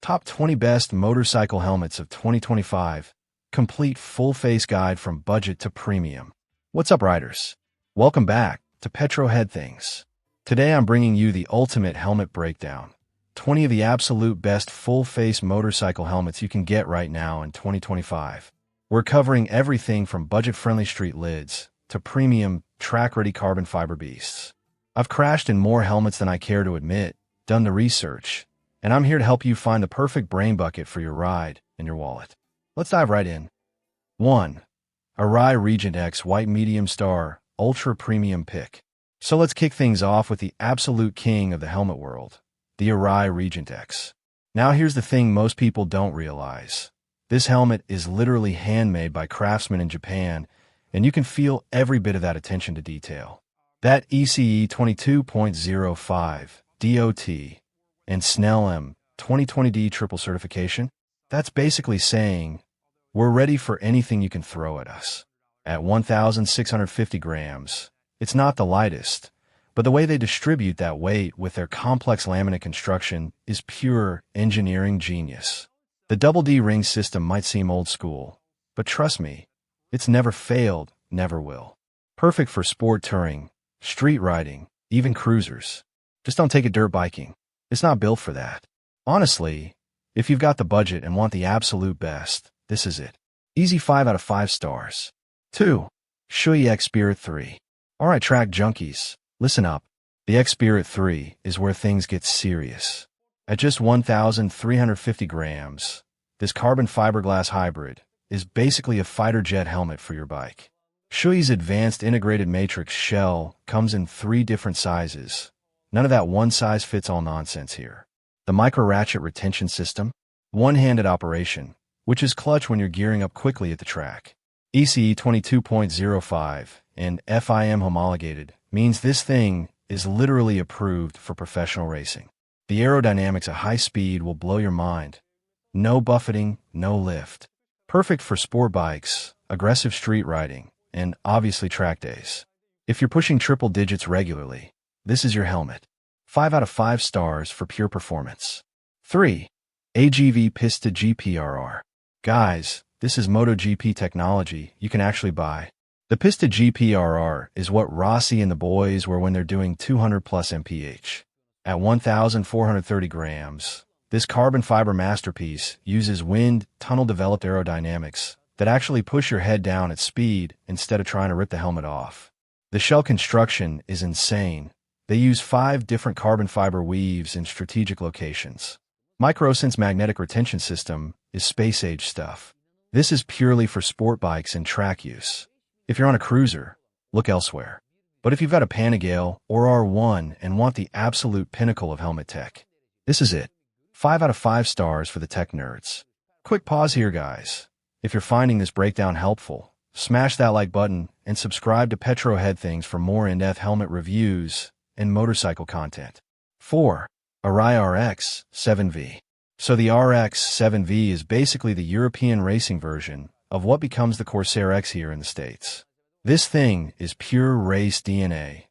Top 20 Best Motorcycle Helmets of 2025. Complete full-face guide from budget to premium. What's up, riders? Welcome back to Petro Head Things. Today I'm bringing you the ultimate helmet breakdown. 20 of the absolute best full-face motorcycle helmets you can get right now in 2025. We're covering everything from budget-friendly street lids to premium, track-ready carbon fiber beasts. I've crashed in more helmets than I care to admit, done the research, and I'm here to help you find the perfect brain bucket for your ride and your wallet. Let's dive right in. 1. Arai Regent X White Medium Star Ultra Premium Pick. So let's kick things off with the absolute king of the helmet world, the Arai Regent X. Now here's the thing most people don't realize. This helmet is literally handmade by craftsmen in Japan, and you can feel every bit of that attention to detail. That ECE 22.05 DOT and Snell M 2020D triple certification, that's basically saying, we're ready for anything you can throw at us. At 1,650 grams, it's not the lightest, but the way they distribute that weight with their complex laminate construction is pure engineering genius. The double D ring system might seem old school, but trust me, it's never failed, never will. Perfect for sport touring, street riding, even cruisers. Just don't take it dirt biking. It's not built for that. Honestly, if you've got the budget and want the absolute best, this is it. Easy 5 out of 5 stars. 2. Shui X Spirit 3. Alright track junkies, listen up. The X Spirit 3 is where things get serious. At just 1,350 grams, this carbon fiberglass hybrid is basically a fighter jet helmet for your bike. Shui's advanced integrated matrix shell comes in 3 different sizes. None of that one-size-fits-all nonsense here. The micro-ratchet retention system, one-handed operation, which is clutch when you're gearing up quickly at the track. ECE 22.05 and FIM homologated means this thing is literally approved for professional racing. The aerodynamics at high speed will blow your mind. No buffeting, no lift. Perfect for sport bikes, aggressive street riding, and obviously track days. If you're pushing triple digits regularly, this is your helmet. 5 out of 5 stars for pure performance. 3. AGV Pista GPRR. Guys, this is MotoGP technology you can actually buy. The Pista GPRR is what Rossi and the boys were when they're doing 200 plus mph. At 1,430 grams, this carbon fiber masterpiece uses wind tunnel-developed aerodynamics that actually push your head down at speed instead of trying to rip the helmet off. The shell construction is insane. They use 5 different carbon fiber weaves in strategic locations. Microsense magnetic retention system is space-age stuff. This is purely for sport bikes and track use. If you're on a cruiser, look elsewhere. But if you've got a Panigale or R1 and want the absolute pinnacle of helmet tech, this is it. 5 out of 5 stars for the tech nerds. Quick pause here, guys. If you're finding this breakdown helpful, smash that like button and subscribe to Petro Head Things for more in-depth helmet reviews and motorcycle content. 4. Arai RX 7V. So the RX 7V is basically the European racing version of what becomes the Corsair X here in the States. This thing is pure race DNA.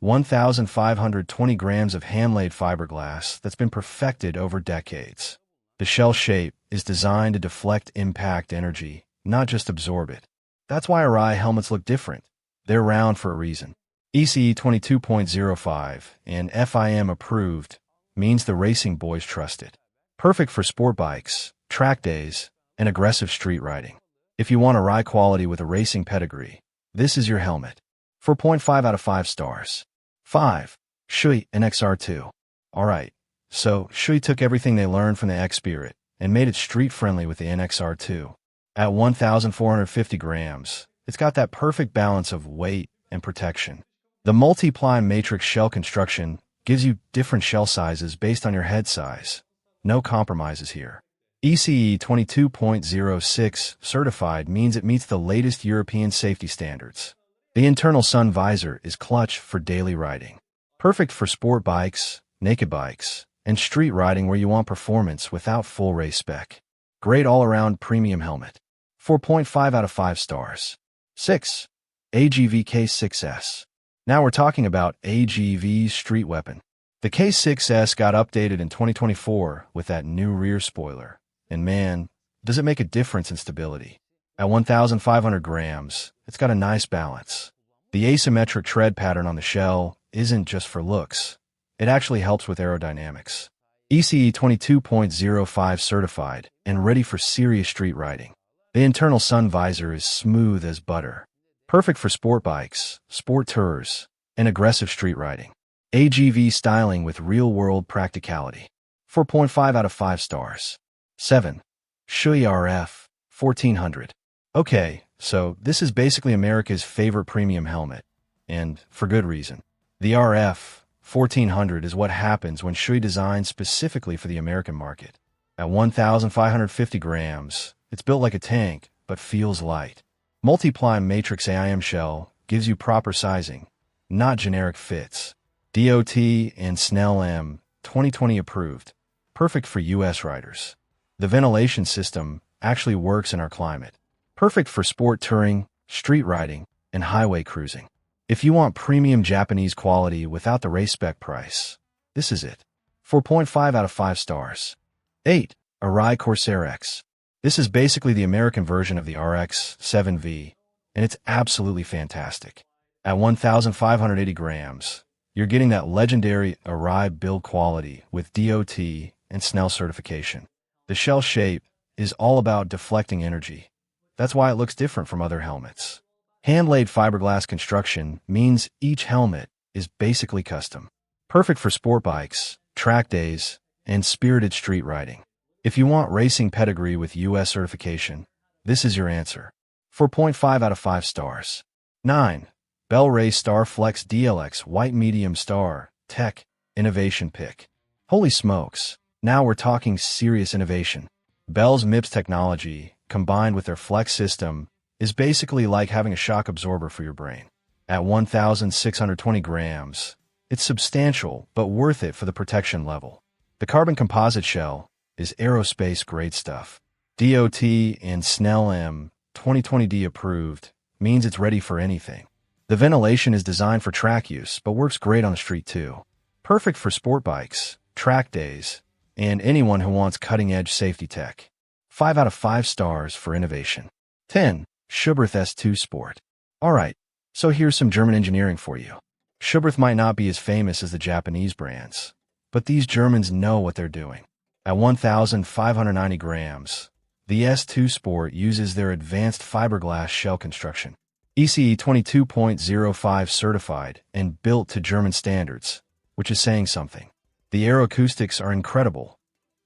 1,520 grams of hand-laid fiberglass that's been perfected over decades. The shell shape is designed to deflect impact energy, not just absorb it. That's why Arai helmets look different. They're round for a reason. ECE 22.05 and FIM approved means the racing boys trust it. Perfect for sport bikes, track days, and aggressive street riding. If you want Arai quality with a racing pedigree, this is your helmet. 4.5 out of 5 stars. 5. Shui NXR2. Alright, so Shui took everything they learned from the X Spirit and made it street-friendly with the NXR2. At 1,450 grams, it's got that perfect balance of weight and protection. The multi-ply matrix shell construction gives you different shell sizes based on your head size. No compromises here. ECE 22.06 certified means it meets the latest European safety standards. The internal sun visor is clutch for daily riding. Perfect for sport bikes, naked bikes, and street riding where you want performance without full race spec. Great all-around premium helmet. 4.5 out of 5 stars. 6. AGV K6S. Now we're talking about AGV's street weapon. The K6S got updated in 2024 with that new rear spoiler, and man, does it make a difference in stability. At 1,500 grams, it's got a nice balance. The asymmetric tread pattern on the shell isn't just for looks. It actually helps with aerodynamics. ECE 22.05 certified and ready for serious street riding. The internal sun visor is smooth as butter. Perfect for sport bikes, sport tours, and aggressive street riding. AGV styling with real-world practicality. 4.5 out of 5 stars. 7. Shui RF 1400. Okay, so this is basically America's favorite premium helmet, and for good reason. The RF 1400 is what happens when Shui designed specifically for the American market. At 1,550 grams, it's built like a tank, but feels light. Multi-ply matrix AIM shell gives you proper sizing, not generic fits. DOT and Snell M 2020 approved, perfect for US riders. The ventilation system actually works in our climate. Perfect for sport touring, street riding, and highway cruising. If you want premium Japanese quality without the race spec price, this is it. 4.5 out of 5 stars. 8. Arai Corsair X. This is basically the American version of the RX 7V, and it's absolutely fantastic. At 1,580 grams, you're getting that legendary Arai build quality with DOT and Snell certification. The shell shape is all about deflecting energy. That's why it looks different from other helmets. Hand-laid fiberglass construction means each helmet is basically custom. Perfect for sport bikes, track days, and spirited street riding. If you want racing pedigree with US certification, this is your answer. 4.5 out of 5 stars. 9. Bell Ray Star Flex DLX White Medium Star Tech Innovation Pick. Holy smokes, now we're talking serious innovation. Bell's MIPS technology, combined with their Flex system, is basically like having a shock absorber for your brain. At 1,620 grams, it's substantial but worth it for the protection level. The carbon composite shell is aerospace-grade stuff. DOT and Snell M 2020D approved means it's ready for anything. The ventilation is designed for track use, but works great on the street too. Perfect for sport bikes, track days, and anyone who wants cutting-edge safety tech. 5 out of 5 stars for innovation. 10. Schuberth S2 Sport. Alright, so here's some German engineering for you. Schuberth might not be as famous as the Japanese brands, but these Germans know what they're doing. At 1,590 grams, the S2 Sport uses their advanced fiberglass shell construction. ECE 22.05 certified and built to German standards, which is saying something. The aeroacoustics are incredible.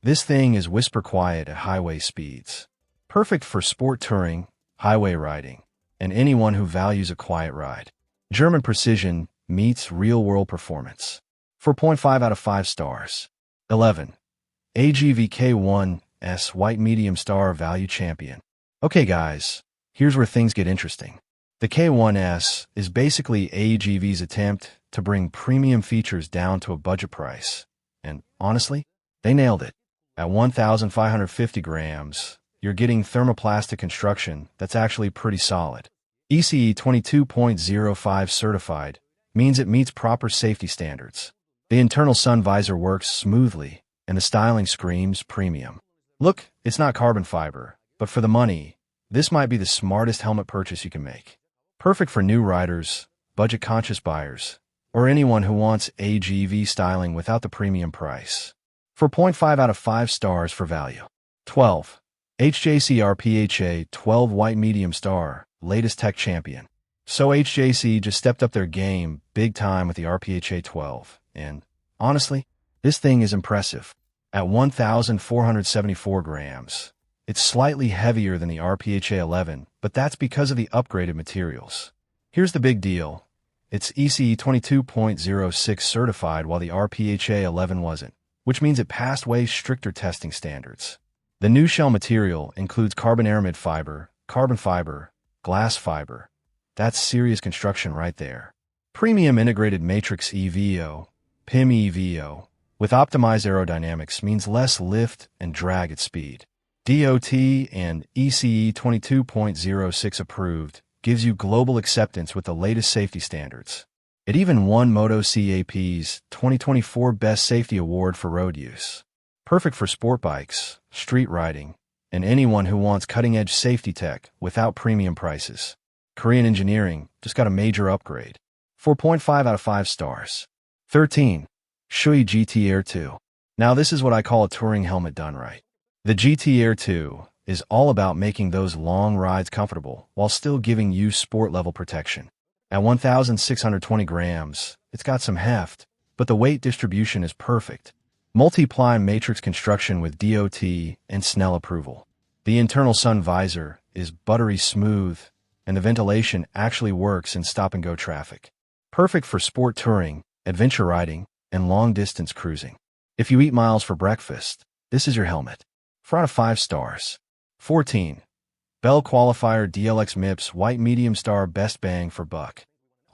This thing is whisper quiet at highway speeds. Perfect for sport touring, highway riding, and anyone who values a quiet ride. German precision meets real-world performance. 4.5 out of 5 stars. 11. AGV K1S White Medium Star Value Champion. Okay guys, here's where things get interesting. The K1S is basically AGV's attempt to bring premium features down to a budget price. And honestly, they nailed it. At 1,550 grams, you're getting thermoplastic construction that's actually pretty solid. ECE 22.05 certified means it meets proper safety standards. The internal sun visor works smoothly, and the styling screams premium. Look, it's not carbon fiber, but for the money, this might be the smartest helmet purchase you can make. Perfect for new riders, budget-conscious buyers, or anyone who wants AGV styling without the premium price. 4.5 out of 5 stars for value. 12. HJC RPHA 12 White Medium Star, latest tech champion. So HJC just stepped up their game big time with the RPHA 12, and honestly, this thing is impressive. At 1,474 grams, it's slightly heavier than the RPHA 11, but that's because of the upgraded materials. Here's the big deal. It's ECE 22.06 certified while the RPHA 11 wasn't, which means it passed way stricter testing standards. The new shell material includes carbon aramid fiber, carbon fiber, glass fiber. That's serious construction right there. Premium integrated matrix EVO, PIM EVO, with optimized aerodynamics means less lift and drag at speed. DOT and ECE 22.06 approved gives you global acceptance with the latest safety standards. It even won MotoCAP's 2024 Best Safety Award for road use. Perfect for sport bikes, street riding, and anyone who wants cutting-edge safety tech without premium prices. Korean engineering just got a major upgrade. 4.5 out of 5 stars. 13. Shui GT Air 2. Now this is what I call a touring helmet done right. The GT Air 2 is all about making those long rides comfortable while still giving you sport-level protection. At 1,620 grams, it's got some heft, but the weight distribution is perfect. Multi-ply matrix construction with DOT and Snell approval. The internal sun visor is buttery smooth, and the ventilation actually works in stop-and-go traffic. Perfect for sport touring, adventure riding, and long-distance cruising. If you eat miles for breakfast, this is your helmet. 4 out of 5 stars. 14. Bell Qualifier DLX MIPS White Medium Star Best Bang for Buck.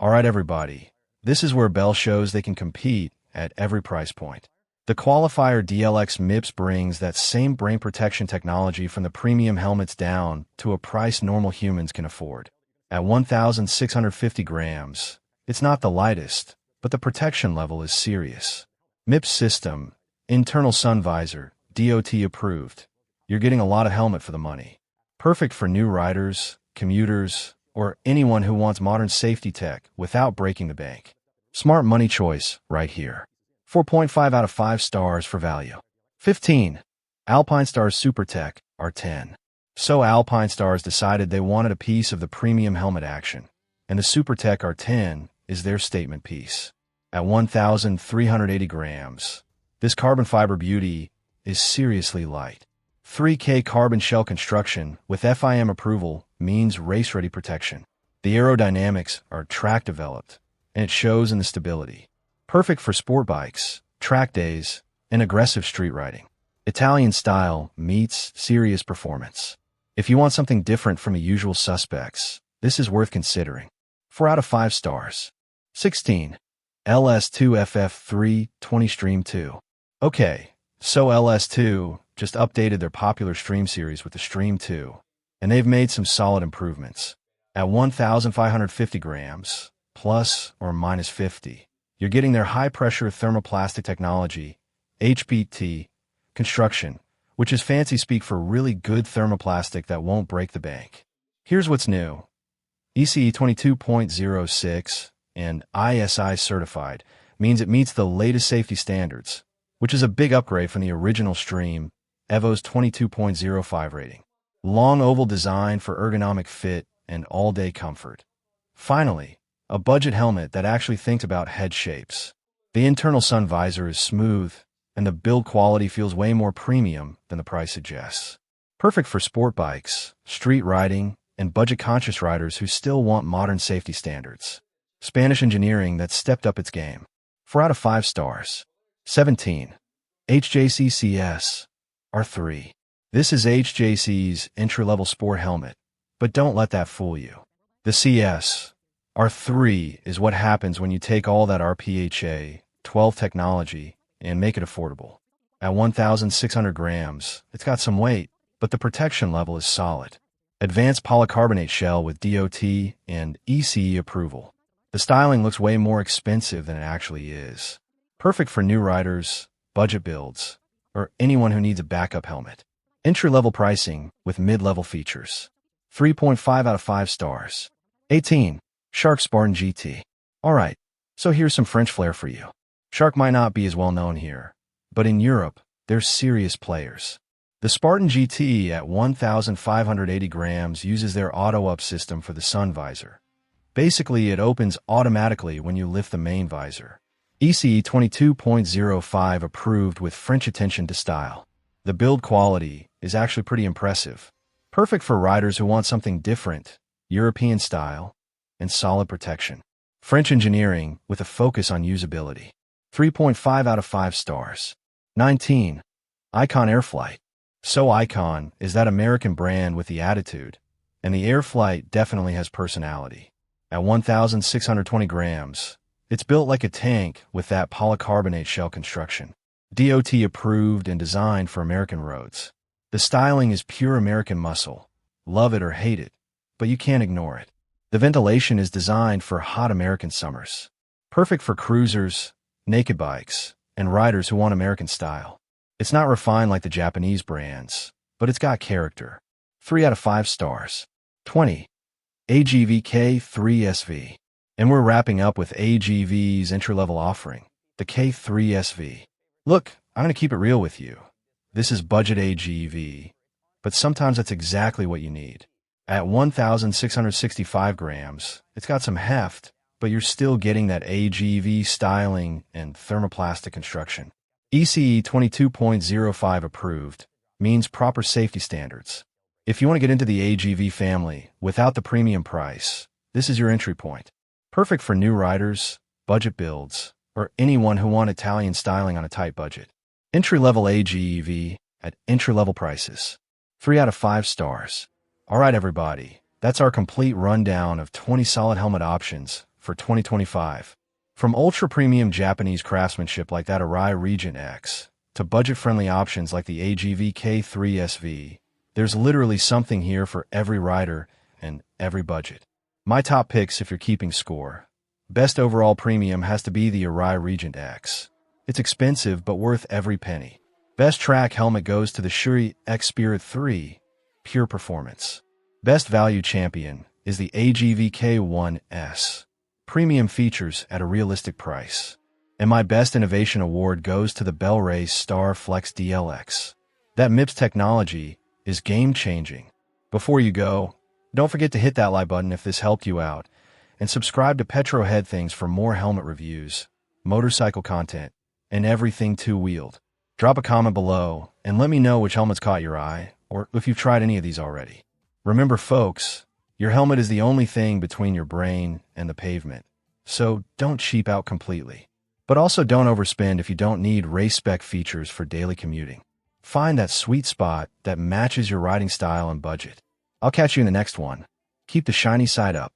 Alright everybody, this is where Bell shows they can compete at every price point. The Qualifier DLX MIPS brings that same brain protection technology from the premium helmets down to a price normal humans can afford. At 1,650 grams, it's not the lightest, but the protection level is serious. MIPS system, internal sun visor, DOT approved. You're getting a lot of helmet for the money. Perfect for new riders, commuters, or anyone who wants modern safety tech without breaking the bank. Smart money choice right here. 4.5 out of 5 stars for value. 15. Alpine Stars SuperTech R10. So Alpine Stars decided they wanted a piece of the premium helmet action, and the SuperTech R10 is their statement piece. At 1,380 grams, this carbon fiber beauty is seriously light. 3K carbon shell construction with FIM approval means race-ready protection. The aerodynamics are track-developed, and it shows in the stability. Perfect for sport bikes, track days, and aggressive street riding. Italian style meets serious performance. If you want something different from the usual suspects, this is worth considering. 4 out of 5 stars. 16. LS2FF3 20 Stream 2. Okay, so LS2 just updated their popular Stream series with the Stream 2, and they've made some solid improvements. At 1,550 grams, plus or minus 50, you're getting their high-pressure thermoplastic technology, HPT, construction, which is fancy speak for really good thermoplastic that won't break the bank. Here's what's new. ECE 22.06 and ISI certified means it meets the latest safety standards, which is a big upgrade from the original Stream, Evo's 22.05 rating. Long oval design for ergonomic fit and all-day comfort. Finally, a budget helmet that actually thinks about head shapes. The internal sun visor is smooth, and the build quality feels way more premium than the price suggests. Perfect for sport bikes, street riding, and budget-conscious riders who still want modern safety standards. Spanish engineering that stepped up its game. 4 out of 5 stars. 17. HJCCS R3. This is HJC's entry-level sport helmet, but don't let that fool you. The CS R3 is what happens when you take all that RPHA 12 technology and make it affordable. At 1,600 grams, it's got some weight, but the protection level is solid. Advanced polycarbonate shell with DOT and ECE approval. The styling looks way more expensive than it actually is. Perfect for new riders, budget builds, or anyone who needs a backup helmet. Entry-level pricing with mid-level features. 3.5 out of 5 stars. 18. Shark Spartan GT. Alright, so here's some French flair for you. Shark might not be as well known here, but in Europe, they're serious players. The Spartan GT at 1,580 grams uses their auto-up system for the sun visor. Basically, it opens automatically when you lift the main visor. ECE 22.05 approved with French attention to style. The build quality is actually pretty impressive. Perfect for riders who want something different, European style, and solid protection. French engineering with a focus on usability. 3.5 out of 5 stars. 19. Icon Airflight. So Icon is that American brand with the attitude, and the Airflight definitely has personality. At 1,620 grams, it's built like a tank with that polycarbonate shell construction. DOT approved and designed for American roads. The styling is pure American muscle. Love it or hate it, but you can't ignore it. The ventilation is designed for hot American summers. Perfect for cruisers, naked bikes, and riders who want American style. It's not refined like the Japanese brands, but it's got character. 3 out of 5 stars. 20. AGV K3SV. And we're wrapping up with AGV's entry-level offering, the K3SV. Look, I'm going to keep it real with you. This is budget AGV, but sometimes that's exactly what you need. At 1,665 grams, it's got some heft, but you're still getting that AGV styling and thermoplastic construction. ECE 22.05 approved means proper safety standards. If you want to get into the AGV family without the premium price, this is your entry point. Perfect for new riders, budget builds, or anyone who want Italian styling on a tight budget. Entry-level AGV at entry-level prices. 3 out of 5 stars. All right, everybody, that's our complete rundown of 20 solid helmet options for 2025. From ultra-premium Japanese craftsmanship like that Arai Regent X, to budget-friendly options like the AGV K3SV, there's literally something here for every rider and every budget. My top picks if you're keeping score. Best overall premium has to be the Arai Regent X. It's expensive but worth every penny. Best track helmet goes to the Shuri X Spirit 3, pure performance. Best value champion is the AGV K1S, premium features at a realistic price. And my best innovation award goes to the Bellray Star Flex DLX. That MIPS technology is game-changing. Before you go, don't forget to hit that like button if this helped you out, and subscribe to Petrohead Things for more helmet reviews, motorcycle content, and everything two-wheeled. Drop a comment below and let me know which helmets caught your eye, or if you've tried any of these already. Remember, folks, your helmet is the only thing between your brain and the pavement, so don't cheap out completely. But also don't overspend if you don't need race-spec features for daily commuting. Find that sweet spot that matches your riding style and budget. I'll catch you in the next one. Keep the shiny side up.